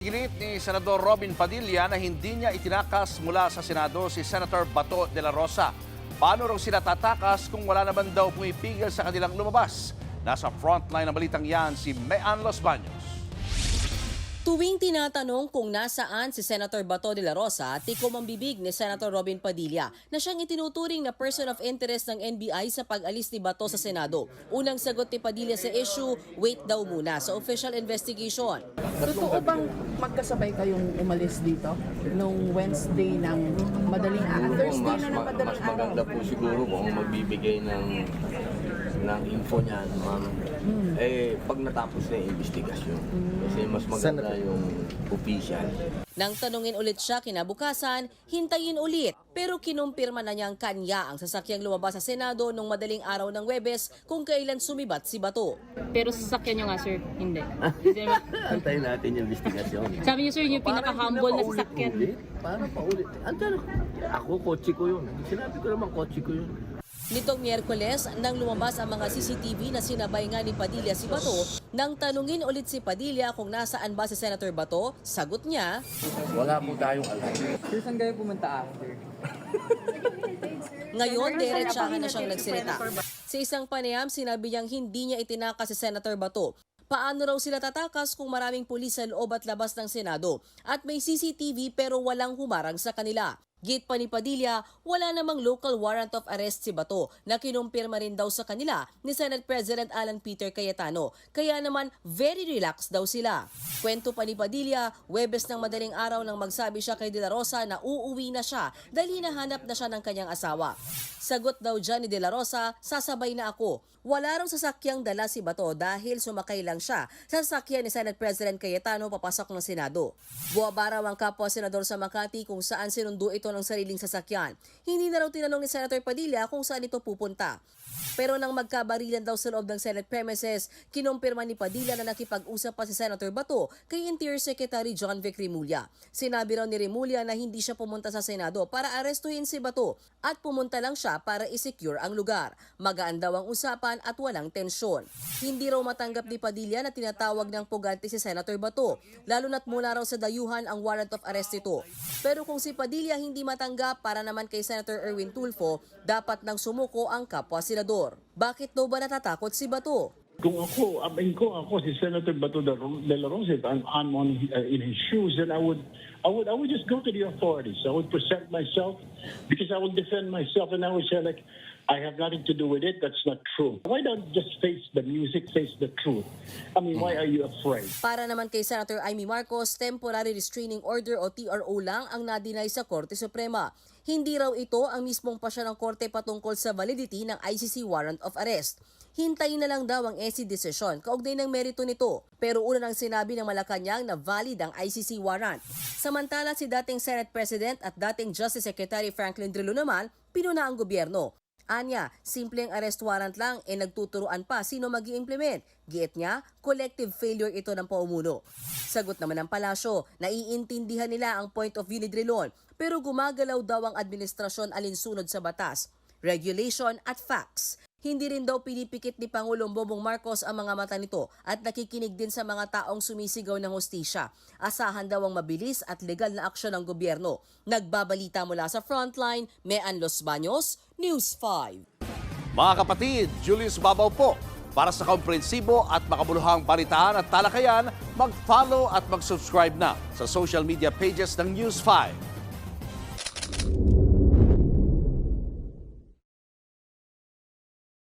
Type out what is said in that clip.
Gilit ni Senador Robin Padilla na hindi niya itinakas mula sa Senado si Senator Bato de la Rosa. Paano raw sila tatakas kung wala naman daw pumipigil sa kanilang lumabas? Nasa frontline ng balitang yan si Mean Los Baños. Tuwing tinatanong kung nasaan si Senator Bato de la Rosa, tikom ang bibig ni Senator Robin Padilla na siyang itinuturing na person of interest ng NBI sa pag-alis ni Bato sa Senado. Unang sagot ni Padilla sa issue, wait daw muna sa official investigation. Totoo bang magkasabay kayong umalis dito nung Wednesday ng madaling araw? Thursday na ng madaling mas araw? maganda po siguro kung magbibigay ng info niyan, ma'am. Pag natapos na yung investigasyon. Kasi mas maganda yung official. Nang tanungin ulit siya kinabukasan, hintayin ulit. Pero kinumpirma na niyang kanya ang sasakyang lumabas sa Senado nung madaling araw ng Webes kung kailan sumibat si Bato. Pero sasakyan nyo nga, sir, hindi. Antayin natin yung investigasyon. Sabi niyo, sir, yung pinaka-humble na sasakyan. Paano paulit? Ako, kotse ko yun. Sinabi ko naman, kotse ko yun. Nitong Miyerkules, nang lumabas ang mga CCTV na sinabay nga ni Padilla si Bato, nang tanungin ulit si Padilla kung nasaan ba si Senator Bato, sagot niya, Wala po tayong alam. Sir, saan kayo pumunta after? ngayon diretsahan na siyang nagsalita. Sa isang panayam, sinabi niyang hindi niya itinakas si Senator Bato. Paano raw sila tatakas kung maraming pulis sa loob at labas ng Senado at may CCTV pero walang humarang sa kanila? Git pa ni Padilla, wala namang local warrant of arrest si Bato na kinumpirma rin daw sa kanila ni Senate President Alan Peter Cayetano. Kaya naman very relaxed daw sila. Kwento pa ni Padilla, Webes ng madaling araw nang magsabi siya kay De La Rosa na uuwi na siya dahil hinahanap na siya ng kanyang asawa. Sagot daw dyan ni De La Rosa, sasabay na ako. Wala raw sasakyang dala si Bato dahil sumakay lang siya sa sasakyan ni Senate President Cayetano papasok ng Senado. Buwaba raw ang kapwa senador sa Makati kung saan sinundo ito ng sariling sasakyan. Hindi na raw tinanong ni Senator Padilla kung saan ito pupunta. Pero nang magkabarilan daw sa loob ng Senate premises, kinumpirma ni Padilla na nakipag-usap pa si Senator Bato kay Interior Secretary John Vic Remulla. Sinabi raw ni Remulla na hindi siya pumunta sa Senado para arestuhin si Bato at pumunta lang siya para isecure ang lugar. Magaan daw ang usapan at walang tensyon. Hindi raw matanggap ni Padilla na tinatawag ng pugante si Senator Bato, lalo na't mula raw sa dayuhan ang warrant of arrest ito. Pero kung si Padilla hindi matanggap para naman kay Senator Erwin Tulfo, dapat nang sumuko ang kapwa senador. Bakit daw ba natatakot si Bato? Kung ako, si Senator Bato de la Rosa, if I'm in his shoes, then I would just go to the authorities. I would present myself because I would defend myself, and I would say like, I have nothing to do with it. That's not true. Why don't just face the music, face the truth? I mean, why are you afraid? Para naman kay Senator Amy Marcos, temporary restraining order o TRO lang ang nadinay sa Korte Suprema. Hindi raw ito ang mismong pasya ng Korte patungkol sa validity ng ICC warrant of arrest. Hintayin na lang daw ang SC decision kaugnay ng merito nito. Pero una nang sinabi ng Malacanang na valid ang ICC warrant. Samantala si dating Senate President at dating Justice Secretary Franklin Drilon naman, pinuna ang gobyerno. Anya, simpleng arrest warrant lang nagtuturuan pa sino mag-i-implement. Giit niya, collective failure ito ng paumuno. Sagot naman ng palasyo, naiintindihan nila ang point of view ni Drilon pero gumagalaw daw ang administrasyon alinsunod sa batas, regulation at facts. Hindi rin daw pinipikit ni Pangulong Bongbong Marcos ang mga mata nito at nakikinig din sa mga taong sumisigaw ng hustisya. Asahan daw ang mabilis at legal na aksyon ng gobyerno. Nagbabalita mula sa Frontline, Mean Los Baños, News 5. Mga kapatid, Julius Babaw po. Para sa komprehensibo at makabuluhang balitaan at talakayan, mag-follow at mag-subscribe na sa social media pages ng News 5.